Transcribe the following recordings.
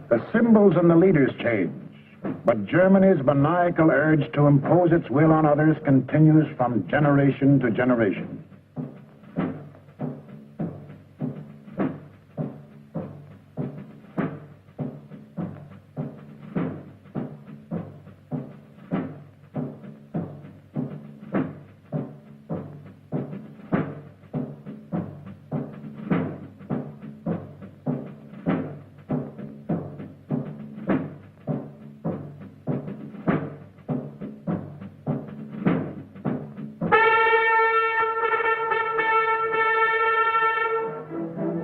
The symbols and the leaders change, but Germany's maniacal urge to impose its will on others continues from generation to generation.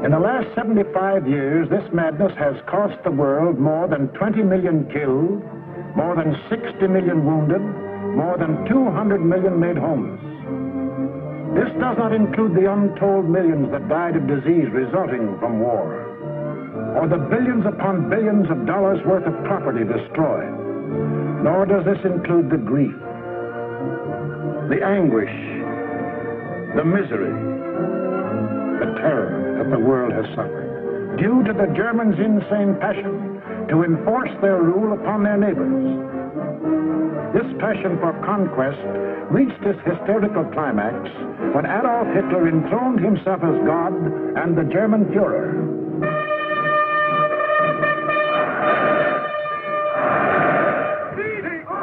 In the last 75 years, this madness has cost the world more than 20 million killed, more than 60 million wounded, more than 200 million made homeless. This does not include the untold millions that died of disease resulting from war, or the billions upon billions of dollars worth of property destroyed. Nor does this include the grief, the anguish, the misery, the terror that the world has suffered, due to the Germans' insane passion to enforce their rule upon their neighbors. This passion for conquest reached its hysterical climax when Adolf Hitler enthroned himself as God and the German Führer.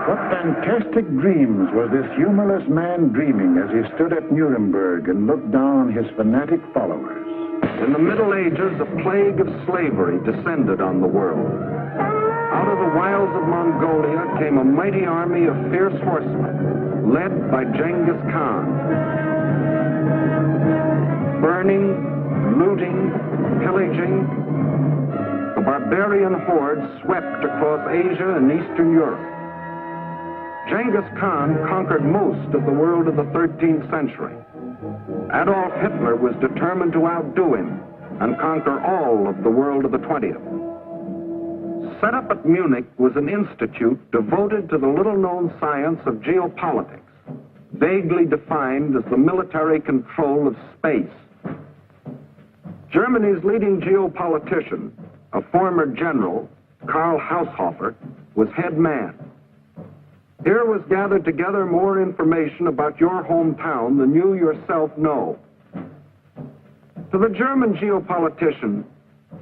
What fantastic dreams was this humorless man dreaming as he stood at Nuremberg and looked down on his fanatic followers? In the Middle Ages, a plague of slavery descended on the world. Out of the wilds of Mongolia came a mighty army of fierce horsemen, led by Genghis Khan. Burning, looting, pillaging, the barbarian horde swept across Asia and Eastern Europe. Genghis Khan conquered most of the world of the 13th century. Adolf Hitler was determined to outdo him and conquer all of the world of the 20th. Set up at Munich was an institute devoted to the little-known science of geopolitics, vaguely defined as the military control of space. Germany's leading geopolitician, a former general, Karl Haushofer, was head man. Here was gathered together more information about your hometown than you yourself know. To the German geopolitician,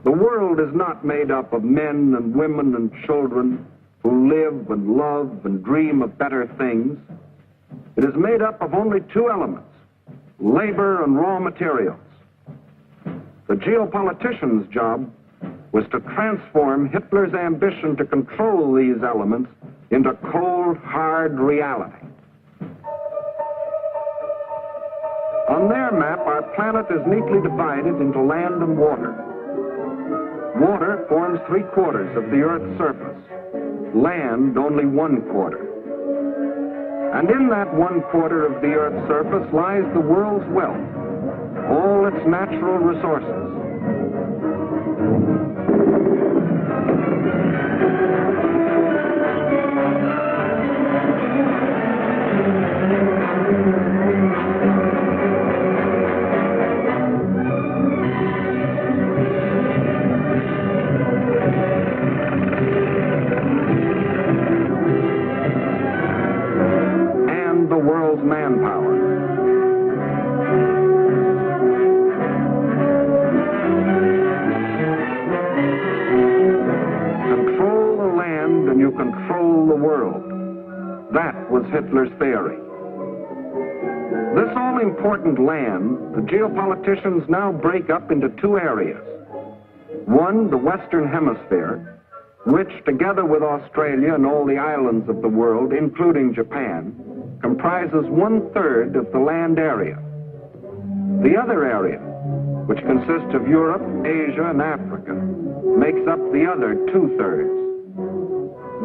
the world is not made up of men and women and children who live and love and dream of better things. It is made up of only two elements, labor and raw materials. The geopolitician's job was to transform Hitler's ambition to control these elements into cold, hard reality. On their map, our planet is neatly divided into land and water. Water forms 3/4 of the Earth's surface, land only 1/4. And in that 1/4 of the Earth's surface lies the world's wealth, all its natural resources. And the world's manpower. Control the land and you control the world. That was Hitler's theory. This all-important land, the geopoliticians now break up into two areas. One, the Western Hemisphere, which, together with Australia and all the islands of the world, including Japan, comprises 1/3 of the land area. The other area, which consists of Europe, Asia, and Africa, makes up the other 2/3.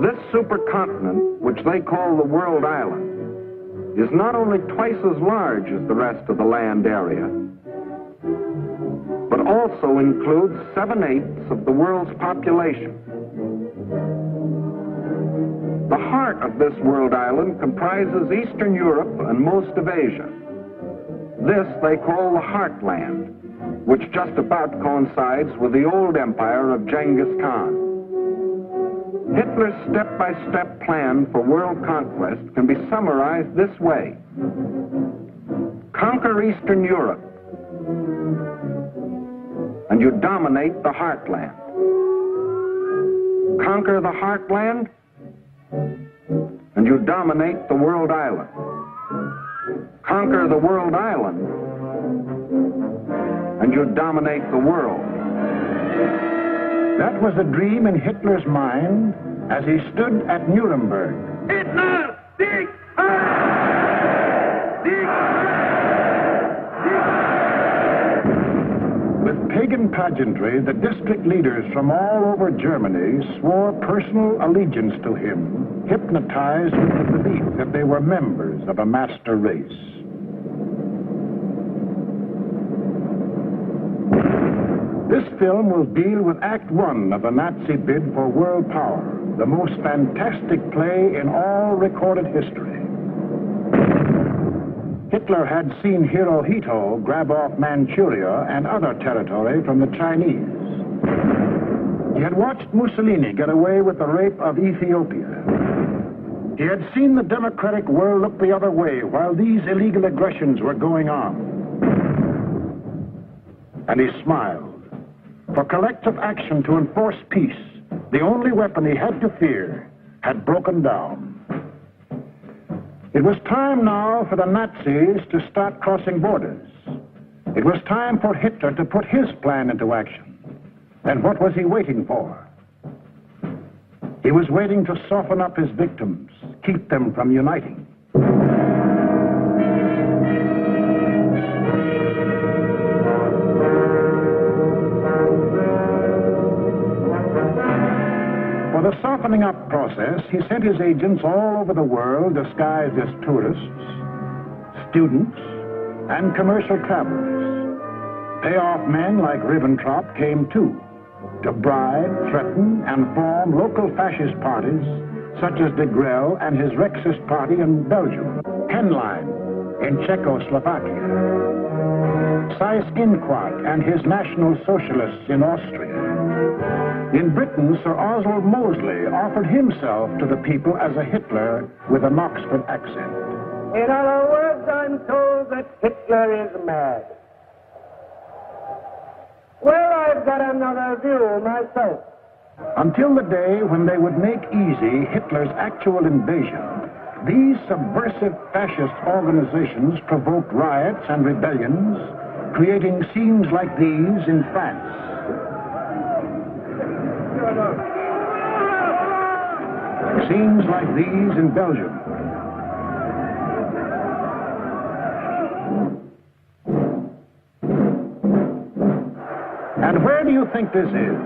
This supercontinent, which they call the World Island, is not only twice as large as the rest of the land area, but also includes 7/8 of the world's population. The heart of this world island comprises Eastern Europe and most of Asia. This they call the Heartland, which just about coincides with the old empire of Genghis Khan. Hitler's step-by-step plan for world conquest can be summarized this way. Conquer Eastern Europe, and you dominate the Heartland. Conquer the Heartland, and you dominate the world island. Conquer the world island, and you dominate the world. That was a dream in Hitler's mind as he stood at Nuremberg. Hitler, Sieg Heil! Sieg Heil! With pagan pageantry, the district leaders from all over Germany swore personal allegiance to him, hypnotized with the belief that they were members of a master race. This film will deal with Act One of the Nazi bid for world power, the most fantastic play in all recorded history. Hitler had seen Hirohito grab off Manchuria and other territory from the Chinese. He had watched Mussolini get away with the rape of Ethiopia. He had seen the democratic world look the other way while these illegal aggressions were going on. And he smiled. For collective action to enforce peace, the only weapon he had to fear, had broken down. It was time now for the Nazis to start crossing borders. It was time for Hitler to put his plan into action. And what was he waiting for? He was waiting to soften up his victims, keep them from uniting. For the softening up process, he sent his agents all over the world disguised as tourists, students, and commercial travelers. Payoff men like Ribbentrop came too, to bribe, threaten, and form local fascist parties such as de Grelle and his Rexist party in Belgium, Henlein in Czechoslovakia, Seyss-Inquart and his National Socialists in Austria. In Britain, Sir Oswald Mosley offered himself to the people as a Hitler with an Oxford accent. In other words, I'm told that Hitler is mad. Well, I've got another view myself. Until the day when they would make easy Hitler's actual invasion, these subversive fascist organizations provoked riots and rebellions, creating scenes like these in France. Scenes like these in Belgium. And where do you think this is?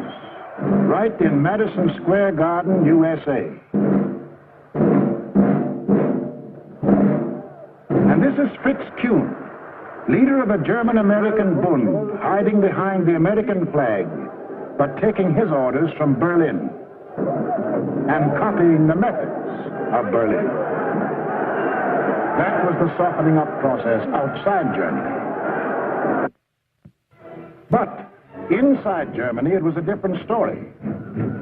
Right in Madison Square Garden, USA. is Fritz Kuhn, leader of a German-American Bund, hiding behind the American flag, but taking his orders from Berlin and copying the methods of Berlin. That was the softening up process outside Germany. But inside Germany, it was a different story.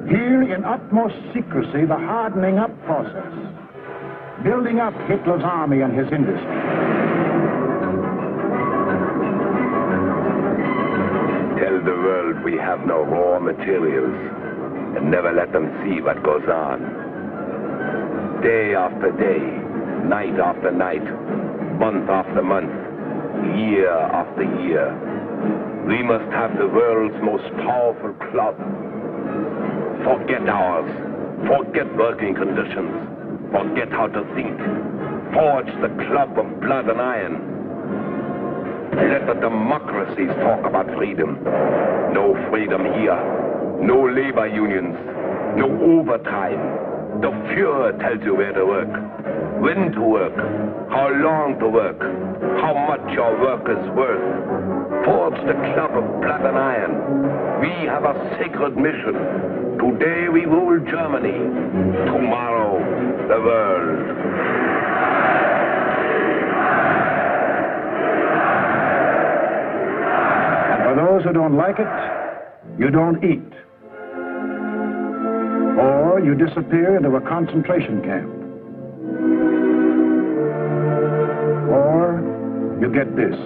Here, in utmost secrecy, the hardening up process, building up Hitler's army and his industry. Tell the world we have no raw materials and never let them see what goes on. Day after day, night after night, month after month, year after year, we must have the world's most powerful club. Forget ours. Forget working conditions. Forget how to think. Forge the club of blood and iron. Let the democracies talk about freedom. No freedom here. No labor unions. No overtime. The Fuhrer tells you where to work, when to work, how long to work, how much your work is worth. Forge the club of blood and iron. We have a sacred mission. Today we rule Germany. Tomorrow, the world. And for those who don't like it, you don't eat. Or you disappear into a concentration camp. Or you get this.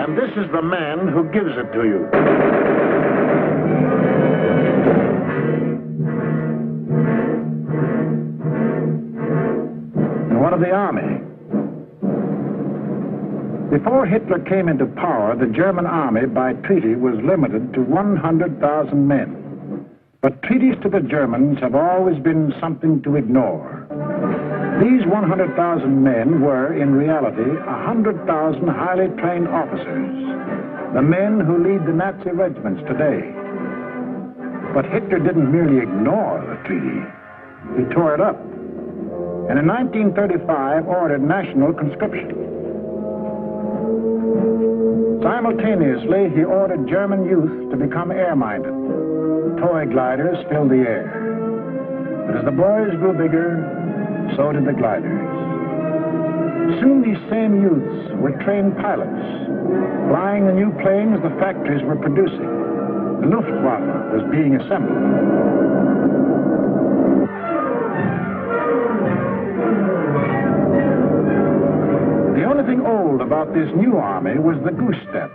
And this is the man who gives it to you. And one of the army. Before Hitler came into power, the German army by treaty was limited to 100,000 men. But treaties to the Germans have always been something to ignore. These 100,000 men were, in reality, 100,000 highly trained officers, the men who lead the Nazi regiments today. But Hitler didn't merely ignore the treaty. He tore it up. And in 1935, ordered national conscription. Simultaneously, he ordered German youth to become air-minded. Toy gliders filled the air. But as the boys grew bigger, so did the gliders. Soon these same youths were trained pilots, flying the new planes the factories were producing. The Luftwaffe was being assembled. The only thing old about this new army was the goose step.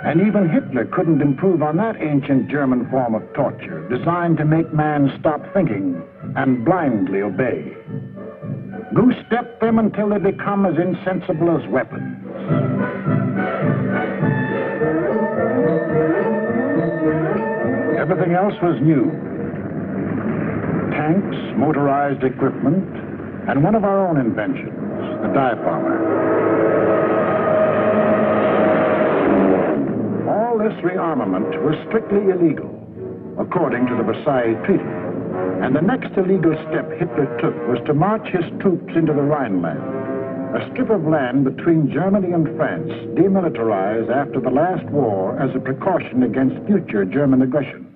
And even Hitler couldn't improve on that ancient German form of torture, designed to make man stop thinking and blindly obey. Goose-step them until they become as insensible as weapons. Everything else was new. Tanks, motorized equipment, and one of our own inventions, the dive bomber. All this rearmament was strictly illegal, according to the Versailles Treaty. And the next illegal step Hitler took was to march his troops into the Rhineland, a strip of land between Germany and France, demilitarized after the last war as a precaution against future German aggression.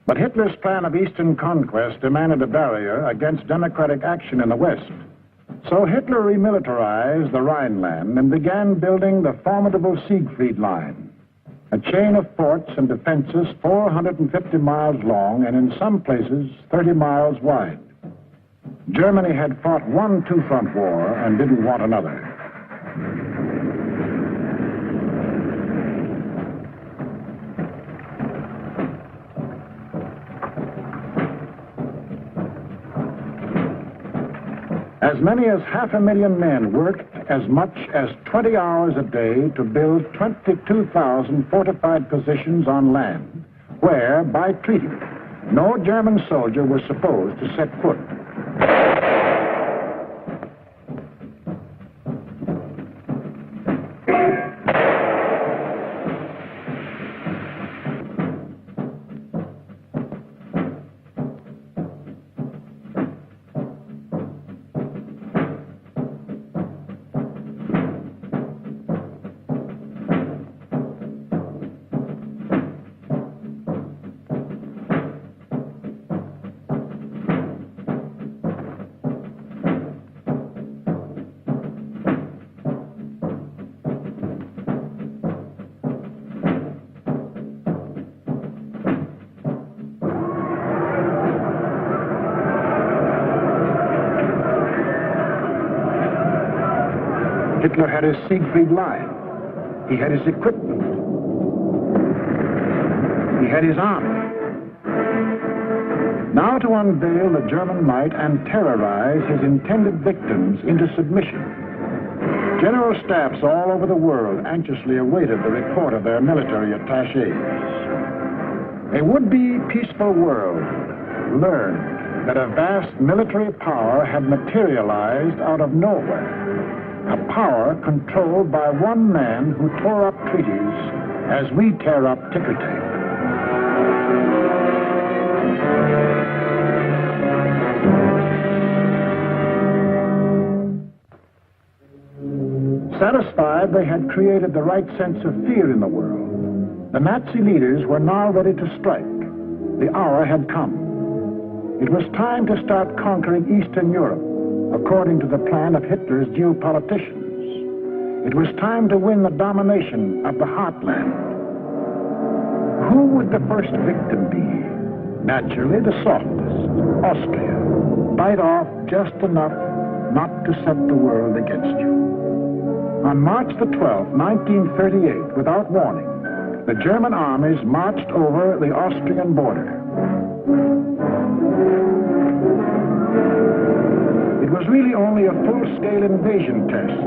But Hitler's plan of Eastern conquest demanded a barrier against democratic action in the West. So Hitler remilitarized the Rhineland and began building the formidable Siegfried Line, a chain of forts and defenses 450 miles long and in some places 30 miles wide. Germany had fought one two-front war and didn't want another. As many as 500,000 men worked as much as 20 hours a day to build 22,000 fortified positions on land, where, by treaty, no German soldier was supposed to set foot. Hitler had his Siegfried line. He had his equipment. He had his army. Now to unveil the German might and terrorize his intended victims into submission. General staffs all over the world anxiously awaited the report of their military attachés. A would-be peaceful world learned that a vast military power had materialized out of nowhere. A power controlled by one man who tore up treaties as we tear up ticker tape. Satisfied they had created the right sense of fear in the world, the Nazi leaders were now ready to strike. The hour had come. It was time to start conquering Eastern Europe, according to the plan of Hitler's geopoliticians. It was time to win the domination of the heartland. Who would the first victim be? Naturally, the softest, Austria. Bite off just enough not to set the world against you. On March the 12th, 1938, without warning, the German armies marched over the Austrian border. It was really only a full-scale invasion test,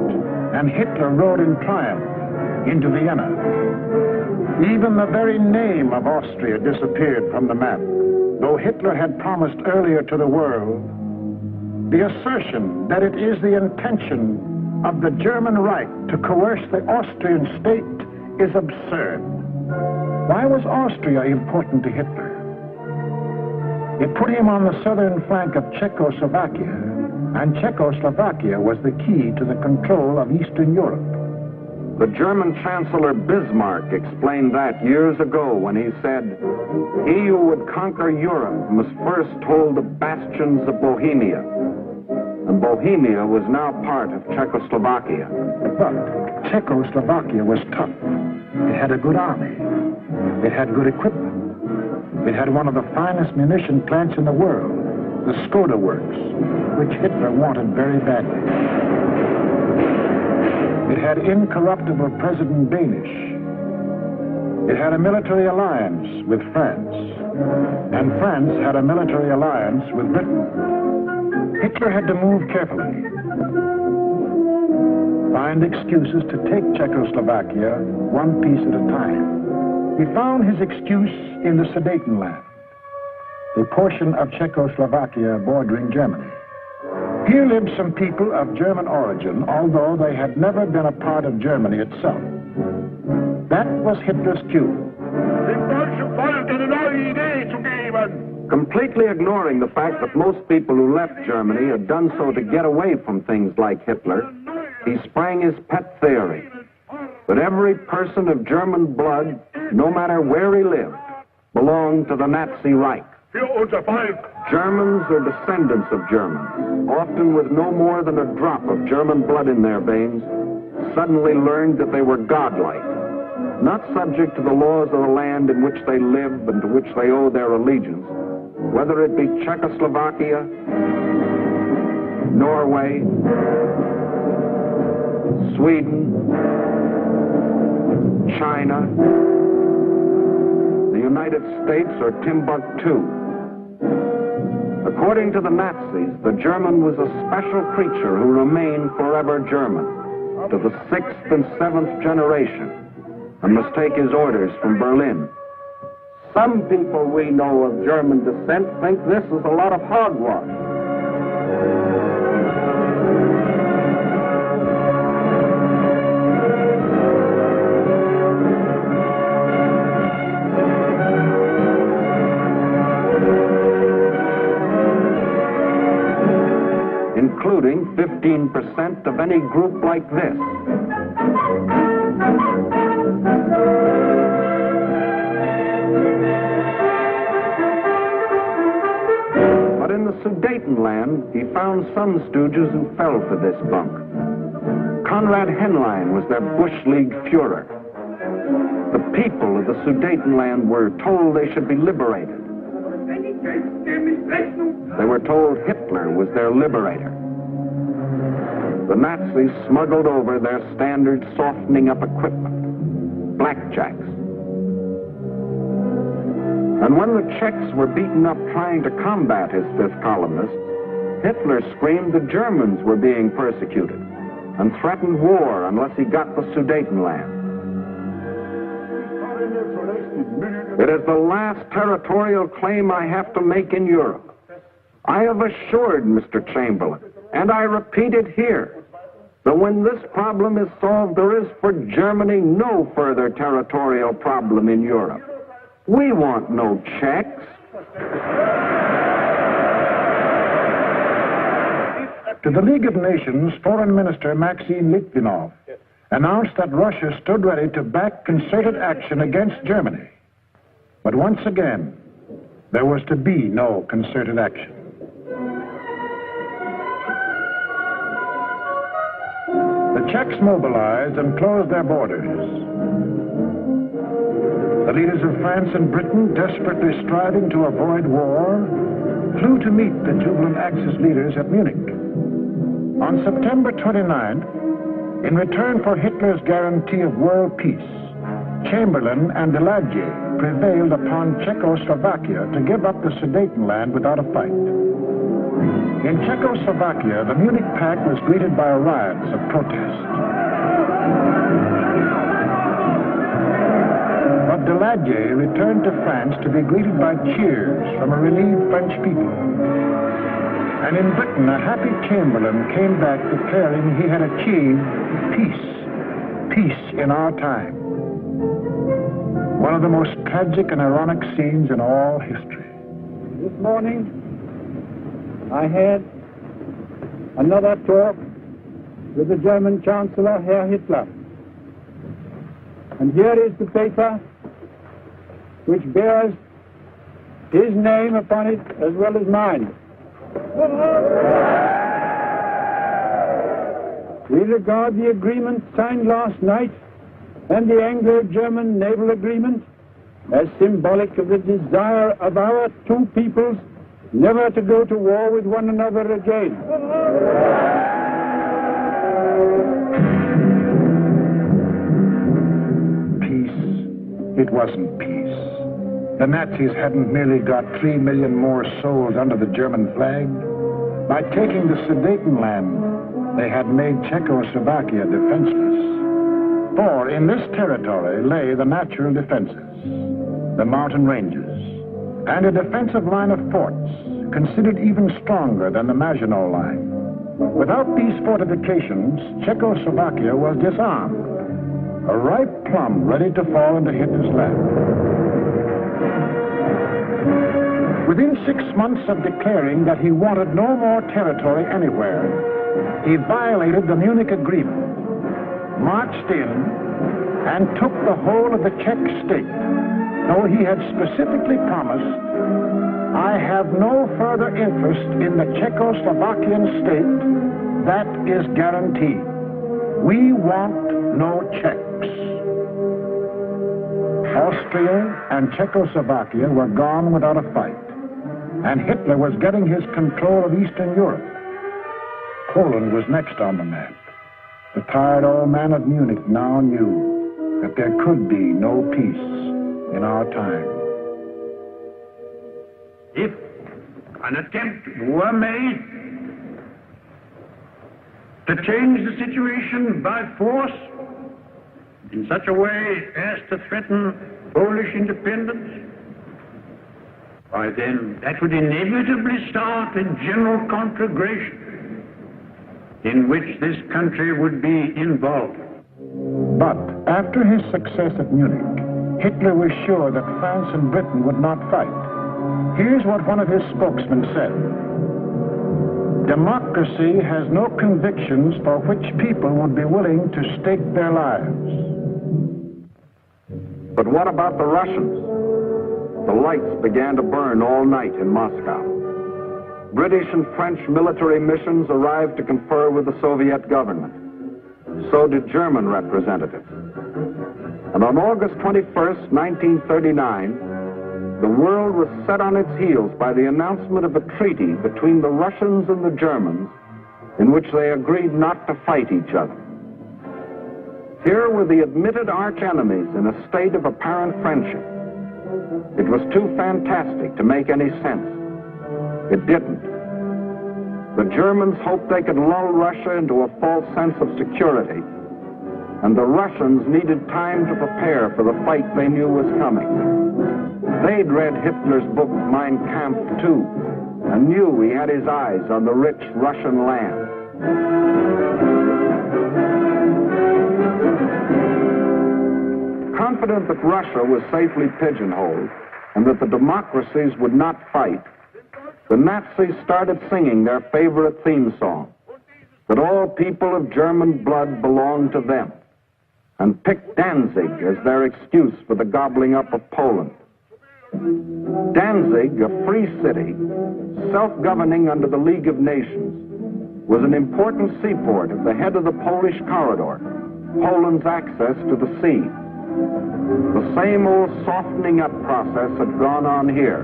and Hitler rode in triumph into Vienna. Even the very name of Austria disappeared from the map, though Hitler had promised earlier to the world. The assertion that it is the intention of the German Reich to coerce the Austrian state is absurd. Why was Austria important to Hitler? It put him on the southern flank of Czechoslovakia, and Czechoslovakia was the key to the control of Eastern Europe. The German Chancellor Bismarck explained that years ago when he said, "He who would conquer Europe must first hold the bastions of Bohemia." And Bohemia was now part of Czechoslovakia. But Czechoslovakia was tough. It had a good army. It had good equipment. It had one of the finest munition plants in the world, the Skoda Works, which Hitler wanted very badly. It had incorruptible President Danish. It had a military alliance with France. And France had a military alliance with Britain. Hitler had to move carefully, find excuses to take Czechoslovakia one piece at a time. He found his excuse in the Sudetenland, a portion of Czechoslovakia bordering Germany. Here lived some people of German origin, although they had never been a part of Germany itself. That was Hitler's cue. Dem deutschen Volk eine neue Idee zu geben. Completely ignoring the fact that most people who left Germany had done so to get away from things like Hitler, he sprang his pet theory that every person of German blood, no matter where he lived, belonged to the Nazi Reich. Für unser Volk. Germans or descendants of Germans, often with no more than a drop of German blood in their veins, suddenly learned that they were godlike, not subject to the laws of the land in which they live and to which they owe their allegiance, whether it be Czechoslovakia, Norway, Sweden, China, the United States, or Timbuktu. According to the Nazis, the German was a special creature who remained forever German, to the 6th and 7th generation, and must take his orders from Berlin. Some people we know of German descent think this is a lot of hogwash. Including 15% of any group like this. But in the Sudetenland, he found some stooges who fell for this bunk. Konrad Henlein was their Bush League Führer. The people of the Sudetenland were told they should be liberated. They were told Hitler was their liberator. the Nazis smuggled over their standard softening up equipment, blackjacks. And when the Czechs were beaten up trying to combat his fifth columnists, Hitler screamed the Germans were being persecuted and threatened war unless he got the Sudetenland. It is the last territorial claim I have to make in Europe. I have assured Mr. Chamberlain, and I repeat it here, that when this problem is solved, there is for Germany no further territorial problem in Europe. We want no Czechs. To the League of Nations, Foreign Minister Maxim Litvinov announced that Russia stood ready to back concerted action against Germany. But once again, there was to be no concerted action. The Czechs mobilized and closed their borders. The leaders of France and Britain, desperately striving to avoid war, flew to meet the jubilant Axis leaders at Munich. On September 29th, in return for Hitler's guarantee of world peace, Chamberlain and Daladier prevailed upon Czechoslovakia to give up the Sudetenland without a fight. In Czechoslovakia, the Munich Pact was greeted by riots of protest. But Daladier returned to France to be greeted by cheers from a relieved French people. And in Britain, a happy Chamberlain came back declaring he had achieved peace. Peace in our time. One of the most tragic and ironic scenes in all history. This morning, I had another talk with the German Chancellor, Herr Hitler. And here is the paper which bears his name upon it as well as mine. We regard the agreement signed last night and the Anglo-German naval agreement as symbolic of the desire of our two peoples never to go to war with one another again. Peace. It wasn't peace. The Nazis hadn't merely got 3 million more souls under the German flag. By taking the Sudetenland, they had made Czechoslovakia defenseless. For in this territory lay the natural defenses, the mountain ranges, and a defensive line of forts, considered even stronger than the Maginot Line. Without these fortifications, Czechoslovakia was disarmed, a ripe plum ready to fall into Hitler's lap. Within 6 months of declaring that he wanted no more territory anywhere, he violated the Munich Agreement, marched in, and took the whole of the Czech state, though he had specifically promised, "I have no further interest in the Czechoslovakian state. That is guaranteed. We want no Czechs." Austria and Czechoslovakia were gone without a fight, and Hitler was getting his control of Eastern Europe. Poland was next on the map. The tired old man of Munich now knew that there could be no peace in our time. If an attempt were made to change the situation by force in such a way as to threaten Polish independence, why then that would inevitably start a general conflagration in which this country would be involved. But after his success at Munich, Hitler was sure that France and Britain would not fight. Here's what one of his spokesmen said: "Democracy has no convictions for which people would be willing to stake their lives." But what about the Russians? The lights began to burn all night in Moscow. British and French military missions arrived to confer with the Soviet government. So did German representatives. And on August 21st, 1939, the world was set on its heels by the announcement of a treaty between the Russians and the Germans, in which they agreed not to fight each other. Here were the admitted arch-enemies in a state of apparent friendship. It was too fantastic to make any sense. It didn't. The Germans hoped they could lull Russia into a false sense of security, and the Russians needed time to prepare for the fight they knew was coming. They'd read Hitler's book Mein Kampf too, and knew he had his eyes on the rich Russian land. Confident that Russia was safely pigeonholed and that the democracies would not fight, the Nazis started singing their favorite theme song, that all people of German blood belonged to them, and picked Danzig as their excuse for the gobbling up of Poland. Danzig, a free city, self-governing under the League of Nations, was an important seaport at the head of the Polish corridor, Poland's access to the sea. The same old softening up process had gone on here.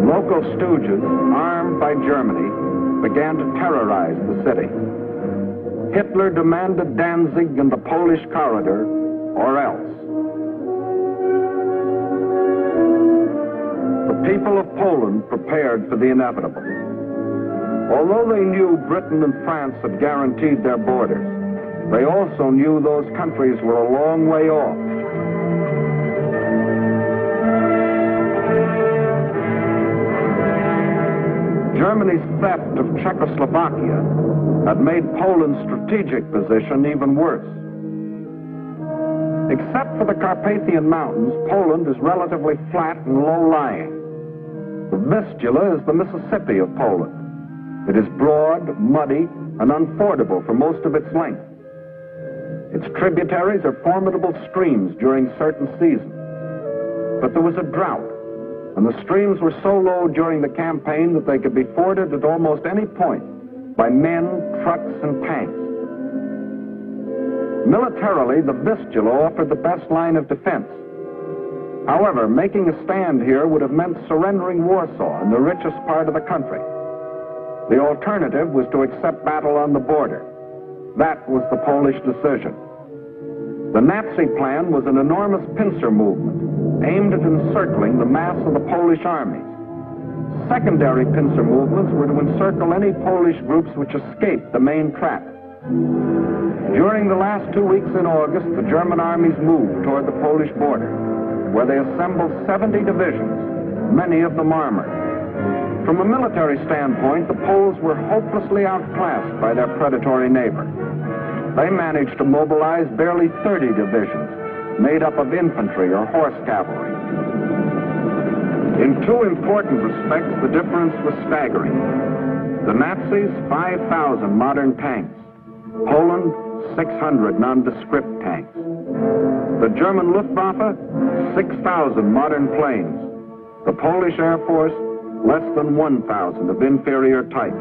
Local stooges, armed by Germany, began to terrorize the city. Hitler demanded Danzig and the Polish corridor, or else. The people of Poland prepared for the inevitable. Although they knew Britain and France had guaranteed their borders, they also knew those countries were a long way off. Germany's theft of Czechoslovakia had made Poland's strategic position even worse. Except for the Carpathian Mountains, Poland is relatively flat and low-lying. The Vistula is the Mississippi of Poland. It is broad, muddy, and unfordable for most of its length. Its tributaries are formidable streams during certain seasons. But there was a drought, and the streams were so low during the campaign that they could be forded at almost any point by men, trucks, and tanks. Militarily, the Vistula offered the best line of defense. However, making a stand here would have meant surrendering Warsaw in the richest part of the country. The alternative was to accept battle on the border. That was the Polish decision. The Nazi plan was an enormous pincer movement aimed at encircling the mass of the Polish armies. Secondary pincer movements were to encircle any Polish groups which escaped the main trap. During the last 2 weeks in August, the German armies moved toward the Polish border, where they assembled 70 divisions, many of them armored. From a military standpoint, the Poles were hopelessly outclassed by their predatory neighbor. They managed to mobilize barely 30 divisions, made up of infantry or horse cavalry. In two important respects, the difference was staggering. The Nazis, 5,000 modern tanks. Poland, 600 nondescript tanks. The German Luftwaffe, 6,000 modern planes. The Polish Air Force, less than 1,000 of inferior types.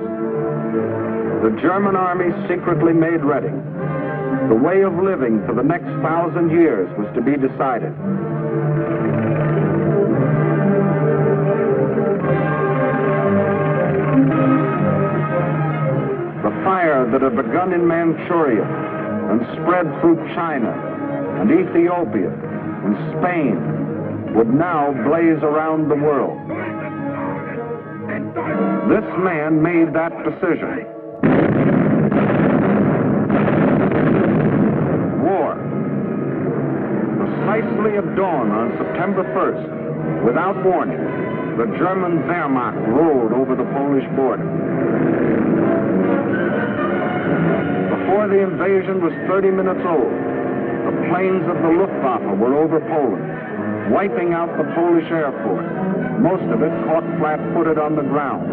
The German army secretly made ready. The way of living for the next 1,000 years was to be decided. The fire that had begun in Manchuria and spread through China and Ethiopia and Spain would now blaze around the world. This man made that decision. War. Precisely at dawn on September 1st, without warning, the German Wehrmacht rolled over the Polish border. Before the invasion was 30 minutes old, the planes of the Luftwaffe were over Poland, wiping out the Polish Air Force, most of it caught flat-footed on the ground.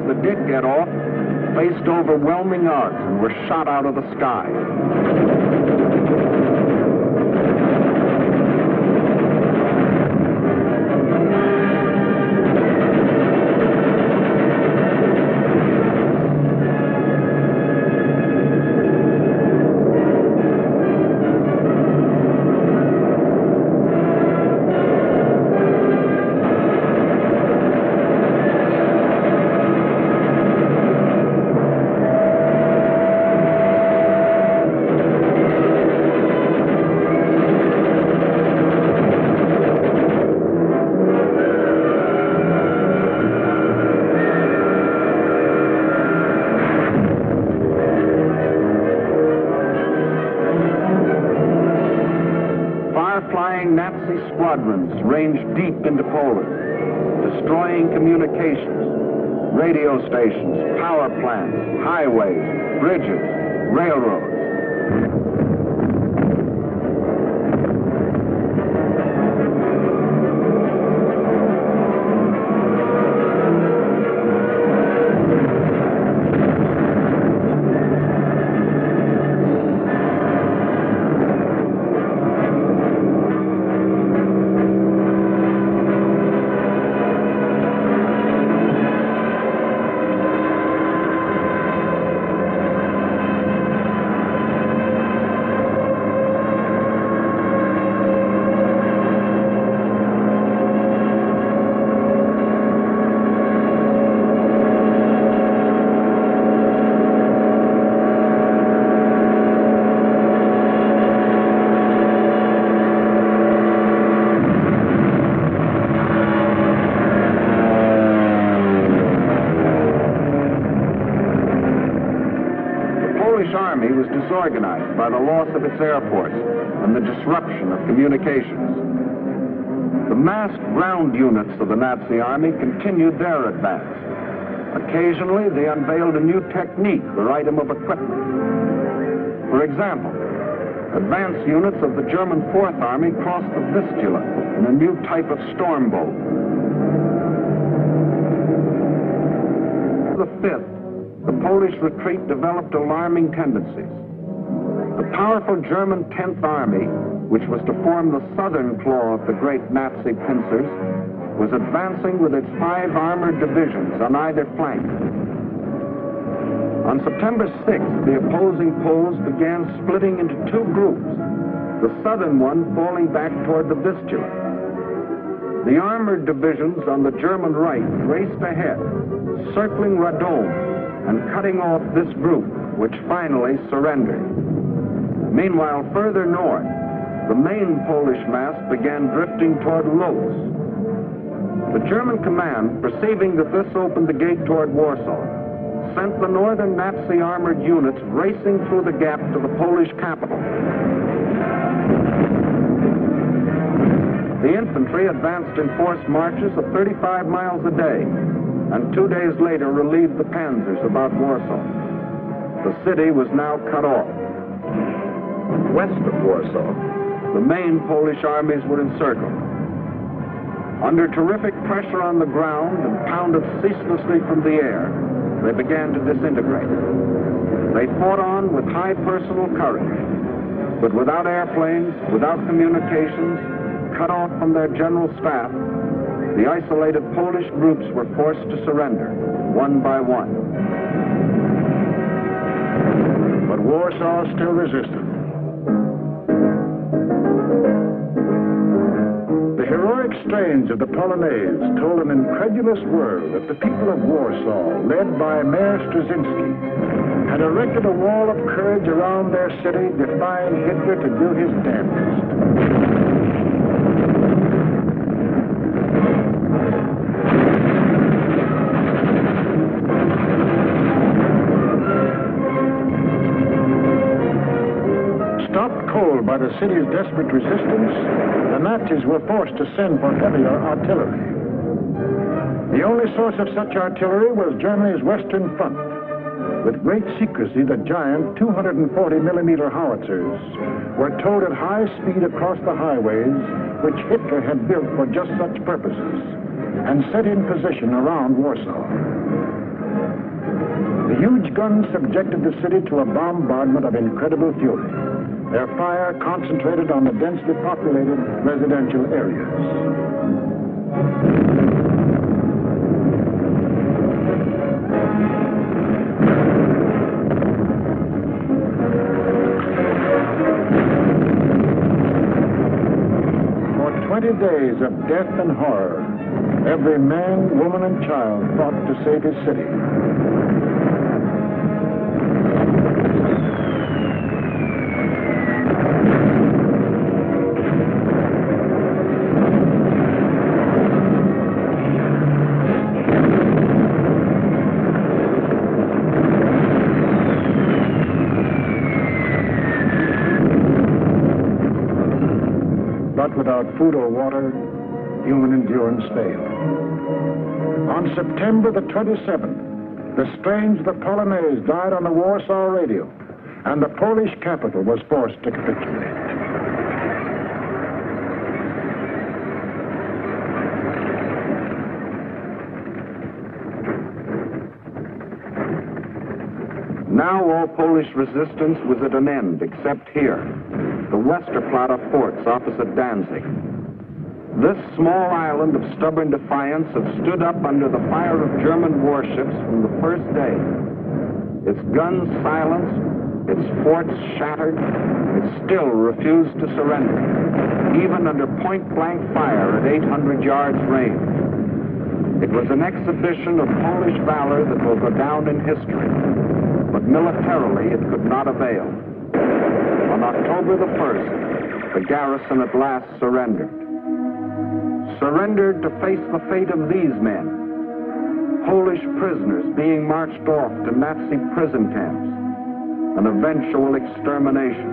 That did get off faced overwhelming odds and were shot out of the sky. Nazi squadrons ranged deep into Poland, destroying communications, radio stations, power plants, highways, bridges, railroads. Army was disorganized by the loss of its air force and the disruption of communications. The massed ground units of the Nazi Army continued their advance. Occasionally, they unveiled a new technique or item of equipment. For example, advance units of the German Fourth Army crossed the Vistula in a new type of storm boat. The Fifth, the Polish retreat developed alarming tendencies. The powerful German 10th Army, which was to form the southern claw of the great Nazi pincers, was advancing with its 5 armored divisions on either flank. On September 6th, the opposing Poles began splitting into 2 groups, the southern one falling back toward the Vistula. The armored divisions on the German right raced ahead, circling Radom and cutting off this group, which finally surrendered. Meanwhile, further north, the main Polish mass began drifting toward Lodz. The German command, perceiving that this opened the gate toward Warsaw, sent the northern Nazi armored units racing through the gap to the Polish capital. The infantry advanced in forced marches of 35 miles a day, and 2 days later relieved the panzers about Warsaw. The city was now cut off. West of Warsaw, the main Polish armies were encircled. Under terrific pressure on the ground and pounded ceaselessly from the air, they began to disintegrate. They fought on with high personal courage, but without airplanes, without communications, cut off from their general staff, the isolated Polish groups were forced to surrender, one by one. But Warsaw still resisted. The heroic strains of the Polonaise told an incredulous world that the people of Warsaw, led by Mayor Straczynski, had erected a wall of courage around their city, defying Hitler to do his damnedest. Stopped cold by the city's desperate resistance, the Nazis were forced to send for heavier artillery. The only source of such artillery was Germany's Western Front. With great secrecy, the giant 240-millimeter howitzers were towed at high speed across the highways, which Hitler had built for just such purposes, and set in position around Warsaw. The huge guns subjected the city to a bombardment of incredible fury. Their fire concentrated on the densely populated residential areas. For 20 days of death and horror, every man, woman, and child fought to save his city. But with without food or water, human endurance failed. On September the 27th, the strains of the Polonaise died on the Warsaw radio, and the Polish capital was forced to capitulate. Now all Polish resistance was at an end, except here, the Westerplatte forts opposite Danzig. This small island of stubborn defiance had stood up under the fire of German warships from the first day. Its guns silenced, its forts shattered, it still refused to surrender, even under point-blank fire at 800 yards range. It was an exhibition of Polish valor that will go down in history, but militarily it could not avail. On October the 1st, the garrison at last surrendered. Surrendered to face the fate of these men, Polish prisoners being marched off to Nazi prison camps, an eventual extermination.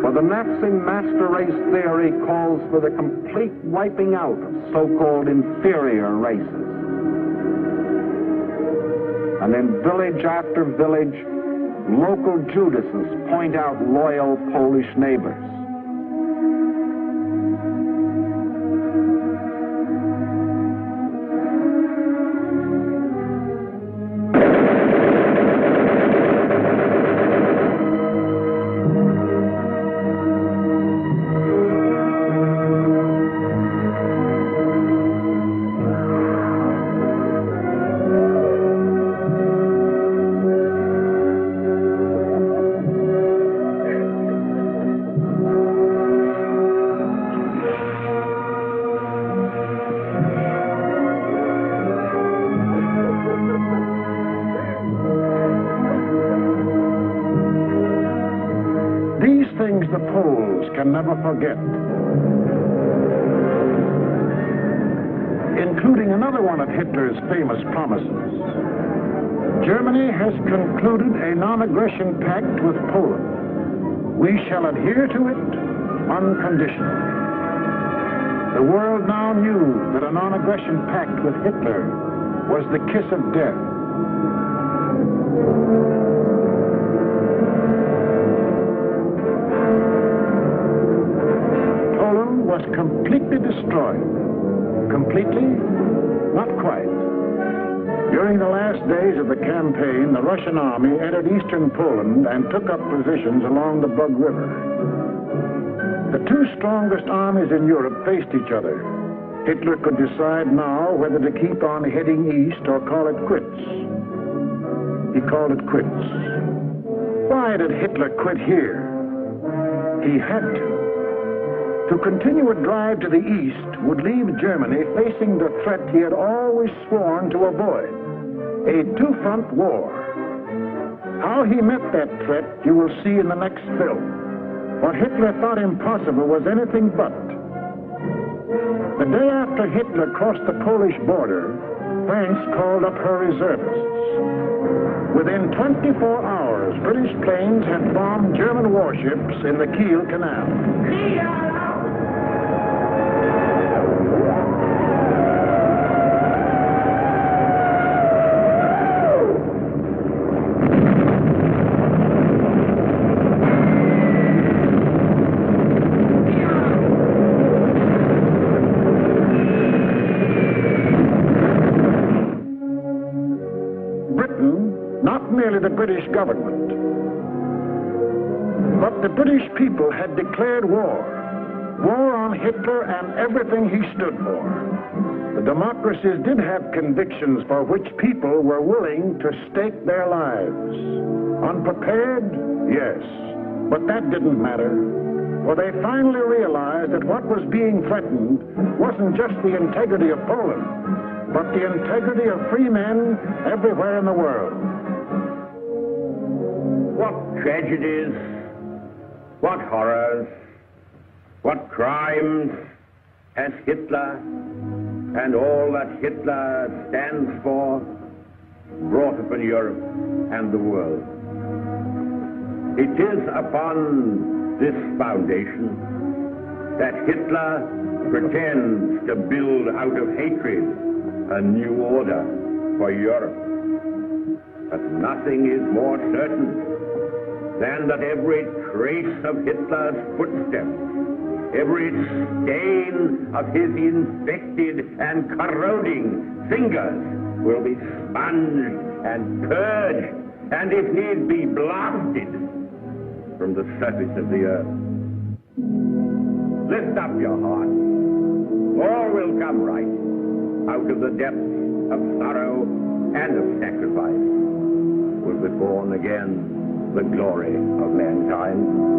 For the Nazi master race theory calls for the complete wiping out of so-called inferior races. And in village after village, local Judases point out loyal Polish neighbors. The Poles can never forget, including another one of Hitler's famous promises. Germany has concluded a non-aggression pact with Poland. We shall adhere to it unconditionally. The world now knew that a non-aggression pact with Hitler was the kiss of death. Was completely destroyed. Completely? Not quite. During the last days of the campaign, the Russian army entered eastern Poland and took up positions along the Bug River. The two strongest armies in Europe faced each other. Hitler could decide now whether to keep on heading east or call it quits. He called it quits. Why did Hitler quit here? He had to. To continue a drive to the east would leave Germany facing the threat he had always sworn to avoid, a two-front war. How he met that threat you will see in the next film. What Hitler thought impossible was anything but. The day after Hitler crossed the Polish border, France called up her reservists. Within 24 hours, British planes had bombed German warships in the Kiel Canal. The British government. But the British people had declared war. War on Hitler and everything he stood for. The democracies did have convictions for which people were willing to stake their lives. Unprepared? Yes. But that didn't matter. For they finally realized that what was being threatened wasn't just the integrity of Poland, but the integrity of free men everywhere in the world. What tragedies, what horrors, what crimes has Hitler and all that Hitler stands for brought upon Europe and the world. It is upon this foundation that Hitler pretends to build out of hatred a new order for Europe. But nothing is more certain than that every trace of Hitler's footsteps, every stain of his infected and corroding fingers will be sponged and purged, and if need be, blasted from the surface of the earth. Lift up your heart. All will come right out of the depths of sorrow and of sacrifice. Will be born again the glory of mankind.